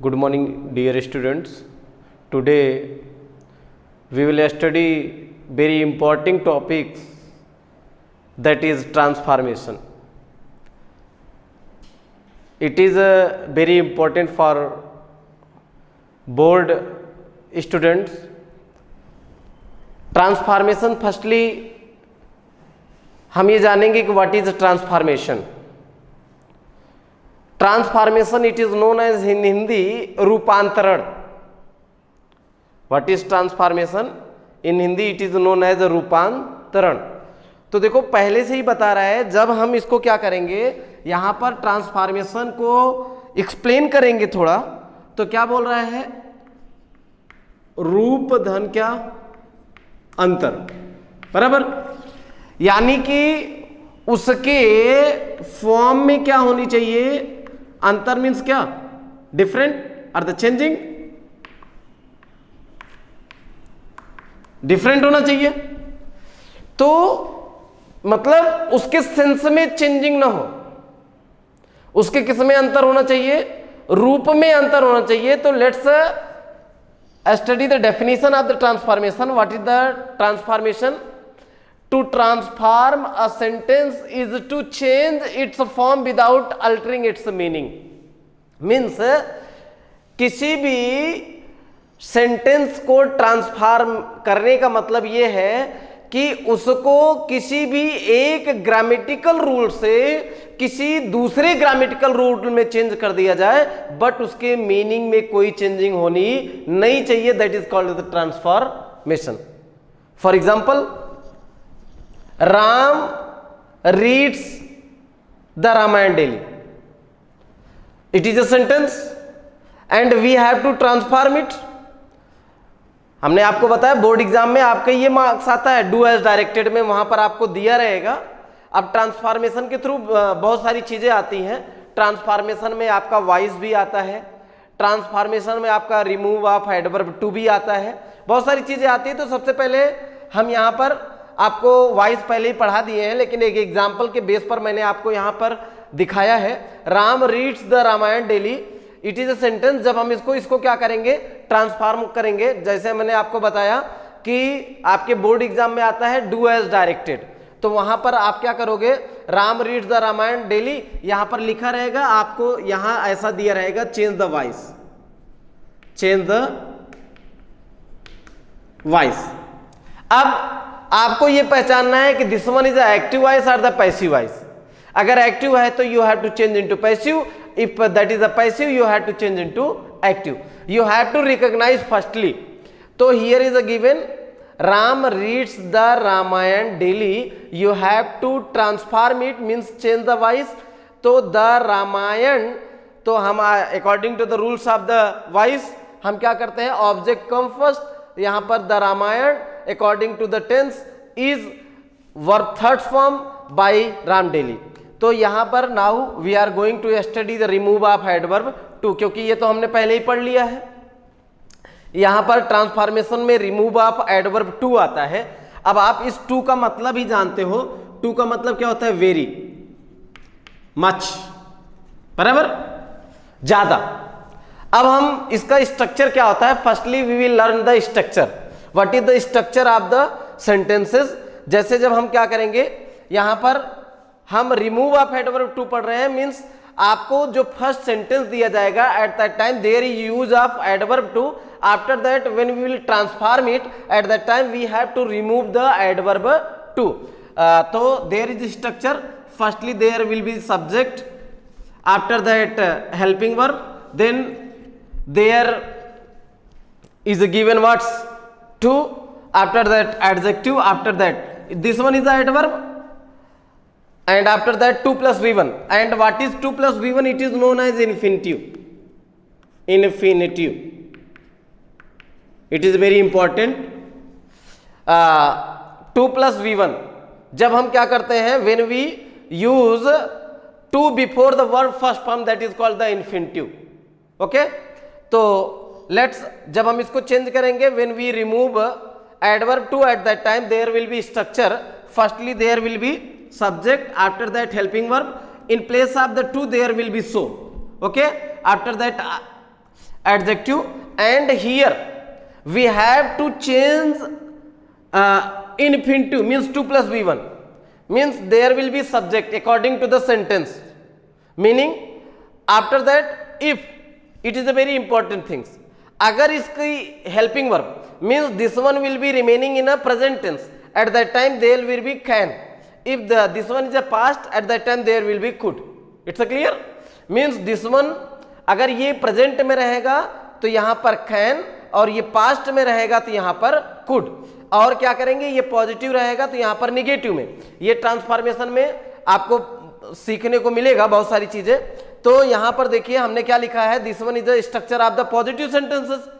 Good morning, dear students. Today we will study very important topics, that is transformation. It is very important for board students. Transformation, firstly हम ये जानेंगे कि what is transformation. Transformation it is known as in Hindi रूपांतरण. What is transformation in Hindi? It is known as रूपांतरण. तो देखो पहले से ही बता रहा है, जब हम इसको क्या करेंगे, यहां पर ट्रांसफॉर्मेशन को एक्सप्लेन करेंगे थोड़ा, तो क्या बोल रहा है, रूप धन क्या अंतर, बराबर. यानी कि उसके फॉर्म में क्या होनी चाहिए, अंतर मीन्स क्या, डिफरेंट और द चेंजिंग, डिफरेंट होना चाहिए. तो मतलब उसके सेंस में चेंजिंग ना हो, उसके किस में अंतर होना चाहिए, रूप में अंतर होना चाहिए. तो let's study the definition of the transformation. What is the transformation? To transform a sentence is to change its form without altering its meaning. Means किसी भी सेंटेंस को ट्रांसफॉर्म करने का मतलब ये है कि उसको किसी भी एक ग्रामेटिकल रूल से किसी दूसरे ग्रामेटिकल रूल में चेंज कर दिया जाए, बट उसके मीनिंग में कोई चेंजिंग होनी नहीं चाहिए. That is called the transformation. For example, Ram reads the Ramayana daily. It is a sentence and we have to transform it. हमने आपको बताया बोर्ड एग्जाम में आपका ये मार्क्स आता है डू एज डायरेक्टेड में, वहां पर आपको दिया रहेगा. अब ट्रांसफॉर्मेशन के थ्रू बहुत सारी चीजें आती हैं. ट्रांसफॉर्मेशन में आपका वॉइस भी आता है, ट्रांसफॉर्मेशन में आपका रिमूव ऑफ एडवर्ब टू भी आता है, बहुत सारी चीजें आती है. तो सबसे पहले हम यहाँ पर आपको वॉइस पहले ही पढ़ा दिए हैं, लेकिन एक एग्जाम्पल के बेस पर मैंने आपको यहाँ पर दिखाया है. Ram reads the Ramayana daily. It is a sentence. जब हम इसको क्या करेंगे, ट्रांसफॉर्म करेंगे. जैसे मैंने आपको बताया कि आपके बोर्ड एग्जाम में आता है डू एज डायरेक्टेड, तो वहां पर आप क्या करोगे, Ram reads the Ramayana daily, यहां पर लिखा रहेगा, आपको यहां ऐसा दिया रहेगा, change the voice, change the voice. अब आपको यह पहचानना है कि this one is active voice और द पैसिव वॉइस. अगर एक्टिव है तो you have to change into passive. If that is a passive, you have to change into active. You have to recognize firstly. So here is a given, Ram reads the Ramayan daily. You have to transform it, means change the voice. तो the Ramayan, तो हम according to the rules of the voice हम क्या करते हैं, object come first. यहाँ पर the Ramayan according to the tense is verb third form by Ram daily. तो यहां पर now we are going to study the remove of adverb too, क्योंकि ये तो हमने पहले ही पढ़ लिया है. यहां पर ट्रांसफॉर्मेशन में रिमूव ऑफ एडवर्ब टू आता है. अब आप इस टू का मतलब ही जानते हो. टू का मतलब क्या होता है, वेरी मच, बराबर, ज्यादा. अब हम इसका स्ट्रक्चर क्या होता है, firstly we will learn the structure. What is the structure of the sentences. जैसे जब हम क्या करेंगे, यहां पर हम रिमूव ऑफ एडवर्ब टू पढ़ रहे हैं, मींस आपको जो फर्स्ट सेंटेंस दिया जाएगा at that time there is use of adverb too. After that when we will transform it, at that time we have to remove the adverb too. तो there is structure. Firstly there will be subject, after that helping verb, then there is given words too, after that adjective, after that this one is the adverb, and after that 2 plus v1. and what is 2 plus v1? It is known as infinitive. Infinitive, it is very important. 2 plus v1 जब हम क्या करते हैं, when we use 2 before the verb first form, that is called the infinitive. okay, तो let's, जब हम इसको change करेंगे, when we remove adverb to, at that time there will be structure. firstly there will be subject, after that helping verb, in place of the to there will be so. okay, after that adjective, and here we have to change infinitive, means 2 plus v1, means there will be subject according to the sentence, meaning after that if it is a very important things, अगर इसकी helping verb means this one will be remaining in a present tense, at that time there will be can, if this one is a past, at that time there will be could. It's a clear, means this one अगर ये present में रहेगा तो यहां पर can, और ये past में रहेगा तो यहां पर कुड, और क्या करेंगे ये पॉजिटिव रहेगा तो यहां पर निगेटिव में। ये ट्रांसफॉर्मेशन में आपको सीखने को मिलेगा बहुत सारी चीजें। तो यहां पर देखिए हमने क्या लिखा है, this one is the structure of the positive sentences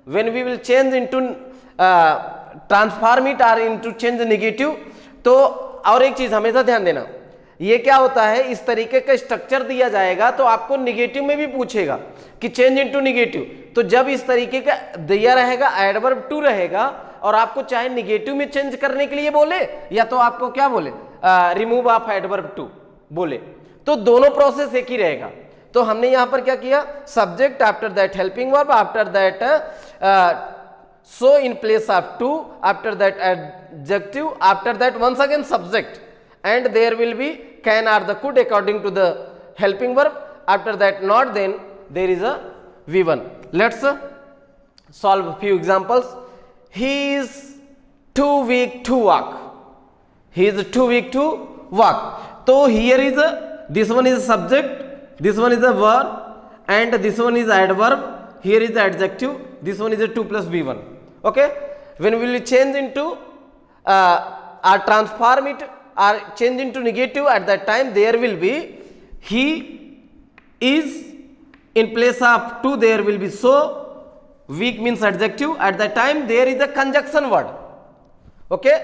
when we will change into transform it or into change negative. तो और एक चीज हमेशा ध्यान देना, ये क्या होता है, इस तरीके का स्ट्रक्चर दिया जाएगा तो आपको निगेटिव में भी पूछेगा कि चेंज इनटू निगेटिव। तो जब इस तरीके का दिया रहेगा, एडवर्ब टू रहेगा, और आपको चाहे निगेटिव में चेंज करने के लिए बोले या तो आपको क्या बोले रिमूव ऑफ एडवर्ब टू बोले, तो दोनों प्रोसेस एक ही रहेगा। तो हमने यहां पर क्या किया, subject after that helping verb after that so in place of to after that adjective after that once again subject and there will be can or the could according to the helping verb, after that not, then there is a v1. Let's solve a few examples. He is too weak to walk. He is too weak to walk. So here is this one is subject, this one is a verb, and this one is adverb, here is the adjective, this one is a 2 plus v1. Okay, when we will change into or transform it or change into negative, at that time there will be he is, in place of to there will be so, weak means adjective, at that time there is a conjunction word. Okay,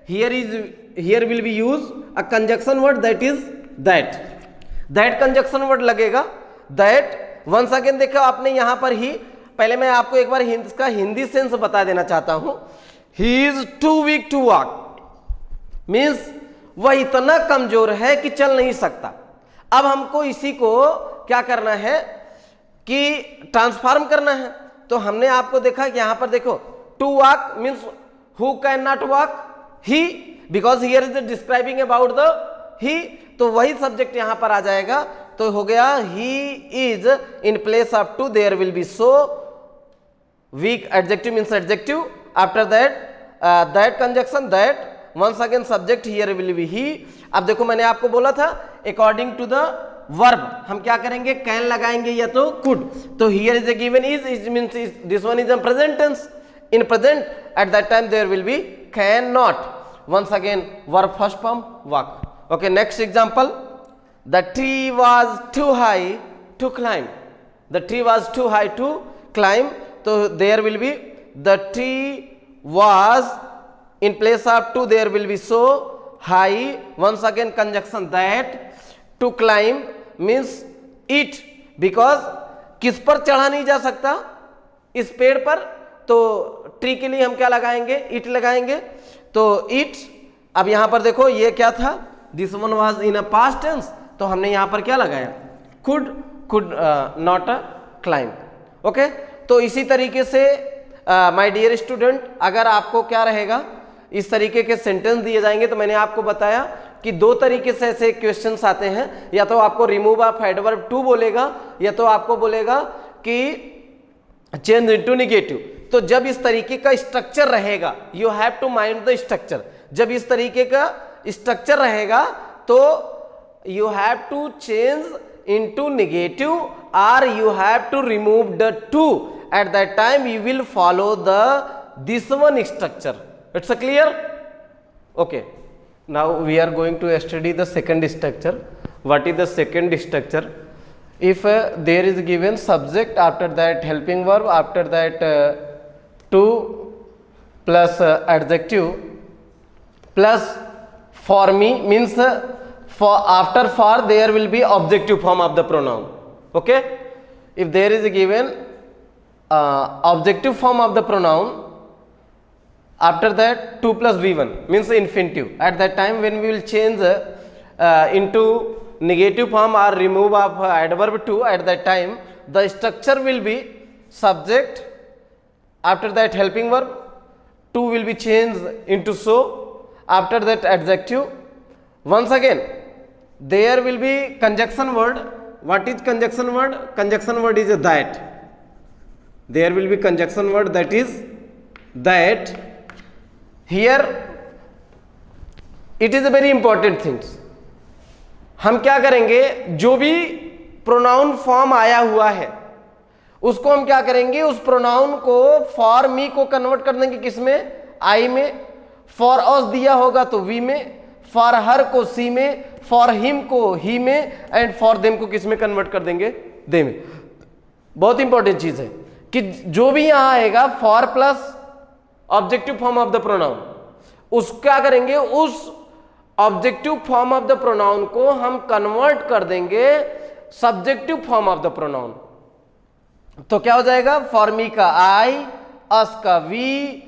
here will be used a conjunction word, that is that conjunction word लगेगा that। once again देखो आपने यहां पर ही, पहले मैं आपको एक बार इसका हिंदी सेंस बता देना चाहता हूं। he is too weak to walk means वह इतना कमजोर है कि चल नहीं सकता। अब हमको इसी को क्या करना है कि ट्रांसफॉर्म करना है। तो हमने आपको देखा कि यहां पर देखो to walk means who can not walk, he, because here is describing about the he, तो वही सब्जेक्ट यहां पर आ जाएगा। तो हो गया he is, in place of too there will be so, weak adjective means adjective, after that conjunction that, once again subject here will be he। अब देखो मैंने आपको बोला था according to the verb हम क्या करेंगे, can लगाएंगे या तो could। तो here is a given is means is, this one is a present tense, in present at that time there will be can not, once again verb first form walk। okay, next example, the tree was too high to climb, the tree was too high to climb। तो there will be the tree was, in place of to there will be so, high, once again conjunction that, to climb means it, because किस पर चढ़ा नहीं जा सकता, इस पेड़ पर, तो ट्री के लिए हम क्या लगाएंगे, इट लगाएंगे। तो इट, अब यहां पर देखो ये क्या था, this one was in a past tense, तो हमने यहां पर क्या लगाया, could not climb। ओके, तो इसी तरीके से माय डियर स्टूडेंट, अगर आपको क्या रहेगा, इस तरीके के सेंटेंस दिए जाएंगे, तो मैंने आपको बताया कि दो तरीके से ऐसे क्वेश्चंस आते हैं, या तो आपको रिमूव ऑफ एडवर्ब टू बोलेगा, या तो आपको बोलेगा कि चेंज इनटू नेगेटिव। तो जब इस तरीके का स्ट्रक्चर रहेगा, you have to mind the structure, जब इस तरीके का स्ट्रक्चर रहेगा तो you have to change into negative और you have to remove the too, at that time you will follow the this one structure. It's a clear? Okay, now we are going to study the second structure. What is the second structure? If there is given subject, after that helping verb, after that to plus adjective plus for me means for, after for there will be objective form of the pronoun। okay, if there is given objective form of the pronoun, after that 2 plus v1 means infinitive, at that time when we will change into negative form or remove of adverb to, at that time the structure will be subject, after that helping verb, to will be changed into so, after that adjective. Once again there will be conjunction word. What is conjunction word? Conjunction word is that. There will be conjunction word, that is that. Here it is a very important things. हम क्या करेंगे, जो भी pronoun form आया हुआ है उसको हम क्या करेंगे, उस प्रोनाउन को फॉर मी को कन्वर्ट कर देंगे किसमें, आई में. फॉर अस दिया होगा तो वी में, फॉर हर को सी में, फॉर हिम को ही में, एंड फॉर देम को किस में कन्वर्ट कर देंगे, दे में. बहुत इंपॉर्टेंट चीज है कि जो भी यहां आएगा for plus objective form of the pronoun, उसका क्या करेंगे, उस objective form of the pronoun को हम कन्वर्ट कर देंगे subjective form of the pronoun. तो क्या हो जाएगा, फॉर मी का आई, अस का वी,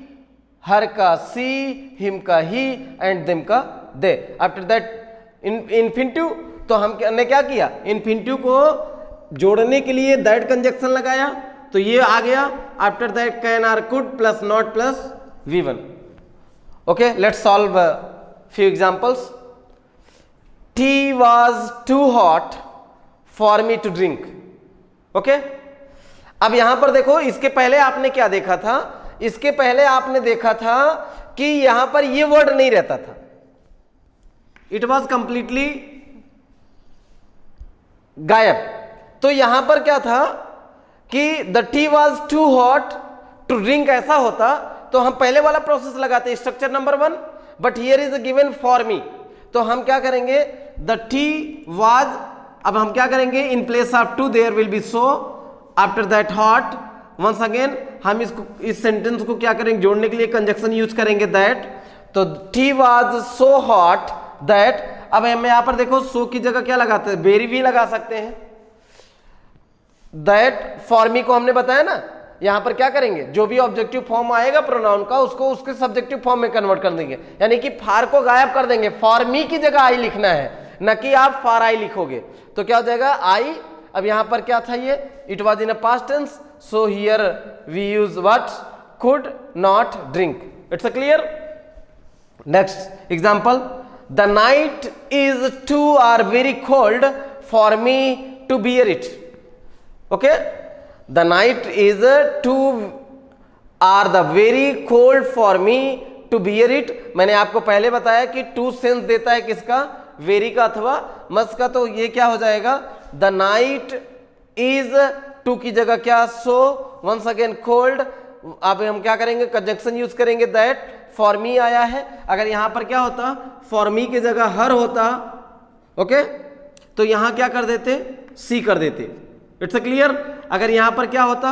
हर का सी, हिम का ही, एंड देम का दे. आफ्टर दैट इन्फिनिटिव, तो हमने क्या किया, इन्फिनिटिव को जोड़ने के लिए दैट कंजक्शन लगाया, तो ये आ गया. After that can or could plus not plus V1. Okay, let's solve few examples. Tea was too hot for me to drink. Okay? अब यहां पर देखो, इसके पहले आपने क्या देखा था, इसके पहले आपने देखा था कि यहां पर ये वर्ड नहीं रहता था. इट वॉज कंप्लीटली गायब. तो यहां पर क्या था कि the tea was too hot to drink, ऐसा होता तो हम पहले वाला प्रोसेस लगाते, structure number 1. But here is given for me, तो हम क्या करेंगे, द टी वाज, अब हम क्या करेंगे, in place of too there will be so, after that hot. Once again हम इसको, इस सेंटेंस को क्या करेंगे, जोड़ने के लिए कंजक्शन यूज करेंगे दैट. तो tea was so hot that. अब हम यहां पर देखो, सो की जगह क्या लगाते हैं, वेरी भी लगा सकते हैं. दैट फॉर मी को हमने बताया ना, यहां पर क्या करेंगे, जो भी ऑब्जेक्टिव फॉर्म आएगा प्रोनाउन का उसको उसके सब्जेक्टिव फॉर्म में कन्वर्ट कर देंगे, यानी कि फार को गायब कर देंगे. फॉर मी की जगह आई लिखना है, न कि आप फॉर आई लिखोगे. तो क्या हो जाएगा, आई. अब यहां पर क्या था, ये it was in a past tense, so here we use what, could not drink. It's a clear. Next example, the night is too or very cold for me to bear it. Okay, the night is too are the very cold for me to bear it. मैंने आपको पहले बताया कि to sense देता है किसका, very का अथवा मस्ट का. तो ये क्या हो जाएगा, the night is, टू की जगह क्या, so, once again cold. अब हम क्या करेंगे, कंजंक्शन यूज करेंगे दैट. फॉर मी आया है, अगर यहां पर क्या होता, फॉर मी की जगह हर होता, ओके, तो यहां क्या कर देते, सी कर देते. It's clear. अगर यहां पर क्या होता,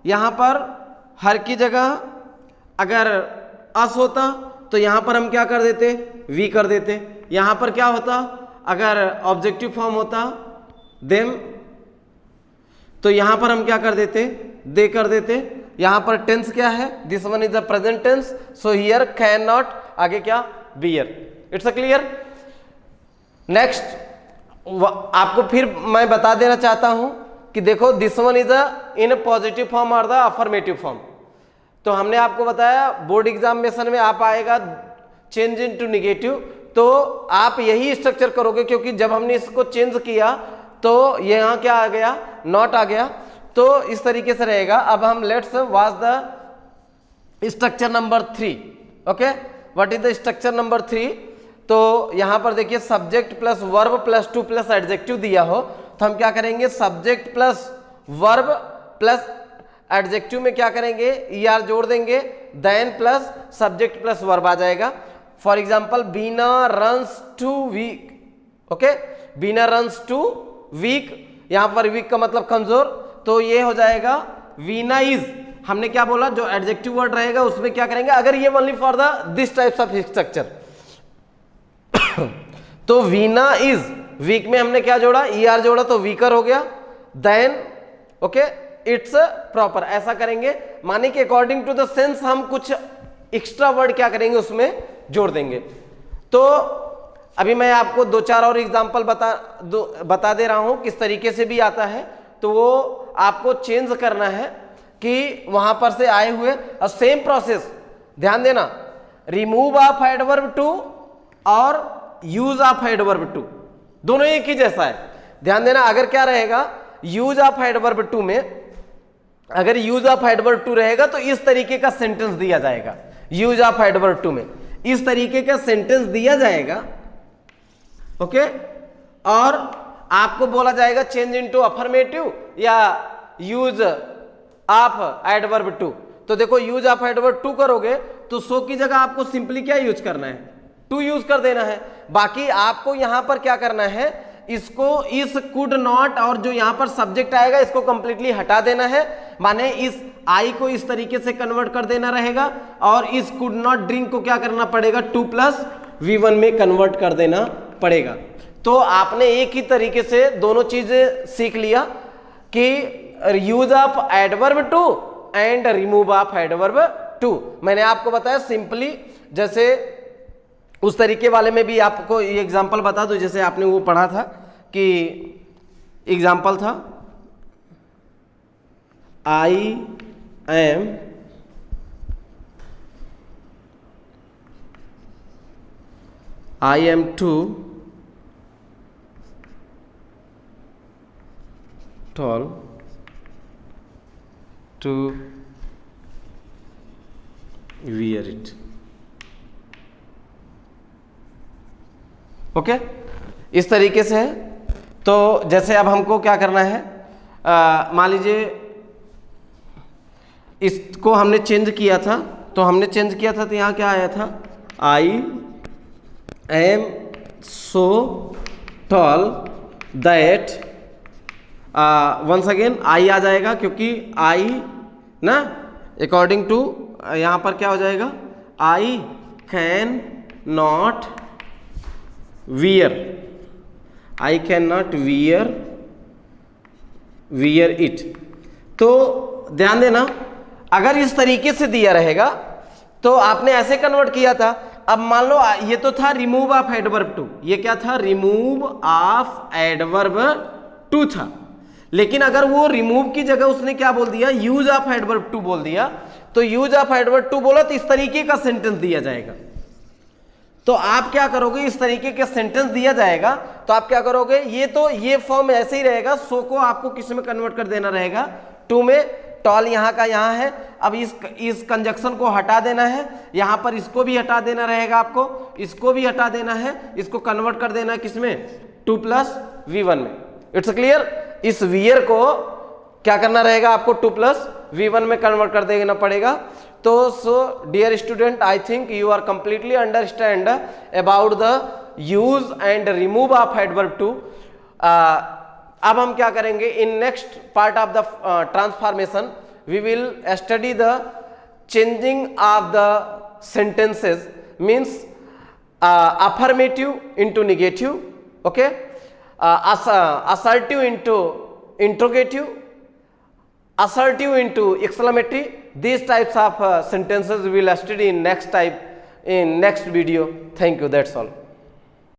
यहां पर हर की जगह अगर अस होता तो यहां पर हम क्या कर देते, वी कर देते. यहां पर क्या होता, अगर ऑब्जेक्टिव फॉर्म होता देम, तो यहां पर हम क्या कर देते, दे कर देते. यहां पर टेंस क्या है, this one is the present tense, so here can not, आगे क्या, बियर. It's clear. नेक्स्ट आपको फिर मैं बता देना चाहता हूं कि देखो, this one is in positive form और द अफर्मेटिव फॉर्म. तो हमने आपको बताया बोर्ड एग्जामिनेशन में आप आएगा चेंज इनटू नेगेटिव, तो आप यही स्ट्रक्चर करोगे, क्योंकि जब हमने इसको चेंज किया तो यहां क्या आ गया, नॉट आ गया. तो इस तरीके से रहेगा. अब हम let's watch the structure number 3. Okay, what is the structure number 3. तो यहां पर देखिए, subject plus verb plus too plus adjective दिया हो, तो हम क्या करेंगे, subject plus verb plus adjective में क्या करेंगे, ER जोड़ देंगे, then plus subject plus verb आ जाएगा. For example, Bina runs too weak. Okay, Bina runs too weak, यहां पर वीक का मतलब कमजोर, तो ये हो जाएगा वीना इज. हमने क्या बोला, जो एडजेक्टिव वर्ड रहेगा उसमें क्या करेंगे, अगर ये only for the this types of structure, तो वीना इज, वीक में हमने क्या जोड़ा, ER जोड़ा, तो वीकर हो गया. देन ओके, इट्स प्रॉपर, ऐसा करेंगे. माने कि अकॉर्डिंग टू द सेंस हम कुछ एक्स्ट्रा वर्ड क्या करेंगे, उसमें जोड़ देंगे. तो अभी मैं आपको 2-4 और एग्जांपल बता दे रहा हूं किस तरीके से भी आता है, तो वो आपको चेंज करना है. कि वहां पर से आए हुए, और सेम प्रोसेस ध्यान देना, रिमूव ऑफ एडवर्ब टू और यूज ऑफ एडवर्ब टू दोनों एक ही जैसा है। ध्यान देना, अगर क्या रहेगा यूज ऑफ एडवर्ब टू में, अगर यूज ऑफ एडवर्ब टू रहेगा तो इस तरीके का सेंटेंस दिया जाएगा। यूज ऑफ एडवर्ब टू में इस तरीके का सेंटेंस दिया जाएगा, ओके, और आपको बोला जाएगा चेंज इनटू अफर्मेटिव या यूज ऑफ एडवर्ब टू। तो देखो यूज ऑफ एडवर्ब टू करोगे तो सो की जगह आपको सिंपली क्या यूज करना है, टू यूज कर देना है। बाकी आपको यहां पर क्या करना है, इसको इस कुड नॉट और जो यहां पर सब्जेक्ट आएगा इसको कंप्लीटली हटा देना है, माने इस आई को इस तरीके से कन्वर्ट कर देना रहेगा और इस कुड नॉट ड्रिंक को क्या करना पड़ेगा 2+V1 में कन्वर्ट कर देना पड़ेगा। तो आपने एक ही तरीके से दोनों चीजें सीख लिया कि use of adverb too and remove of adverb too. मैंने आपको बताया सिंपली, जैसे उस तरीके वाले में भी आपको ये एग्जांपल बता दूं, जैसे आपने वो पढ़ा था कि एग्जांपल था I am too tall to wear it। Okay, इस तरीके से है। तो जैसे अब हमको क्या करना है, मान लीजिए इसको हमने चेंज किया था, तो हमने चेंज किया था तो यहाँ क्या आया था, I am so tall that, once again I आ जाएगा क्योंकि आई ना अकॉर्डिंग टू यहाँ पर क्या हो जाएगा, I can not wear, I can not wear it. तो ध्यान देना, अगर इस तरीके से दिया रहेगा तो आपने ऐसे कन्वर्ट किया था। अब मान लो ये तो था रिमूव ऑफ एडवर्ब टू, ये क्या था, रिमूव ऑफ एडवर्ब टू था, लेकिन अगर वो रिमूव की जगह उसने क्या बोल दिया, यूज ऑफ एडवर्ब टू बोल दिया, तो यूज ऑफ एडवर्ब टू बोला तो इस तरीके का सेंटेंस दिया जाएगा। तो आप क्या करोगे, इस तरीके के सेंटेंस दिया जाएगा तो आप क्या करोगे, ये तो ये फॉर्म ऐसे ही रहेगा, सो को आपको किस में कन्वर्ट कर देना रहेगा, टू में, टॉल यहाँ का यहाँ है। अब इस कंजक्शन को हटा देना है, यहाँ पर इसको भी हटा देना रहेगा, आपको इसको भी हटा देना है, इसको कन्वर्ट कर देना है किसमें, 2+V1 में। It's clear. इस वियर को क्या करना रहेगा, आपको 2+V1 में कन्वर्ट कर देना पड़ेगा। तो so dear student, I think you are completely understand about the use and remove of adverb too. अब हम क्या करेंगे, in next part of the transformation we will study the changing of the sentences, means affirmative into negative, okay, assertive into interrogative, assertive into exclamatory. These types of sentences we will study in next video. Thank you. That's all.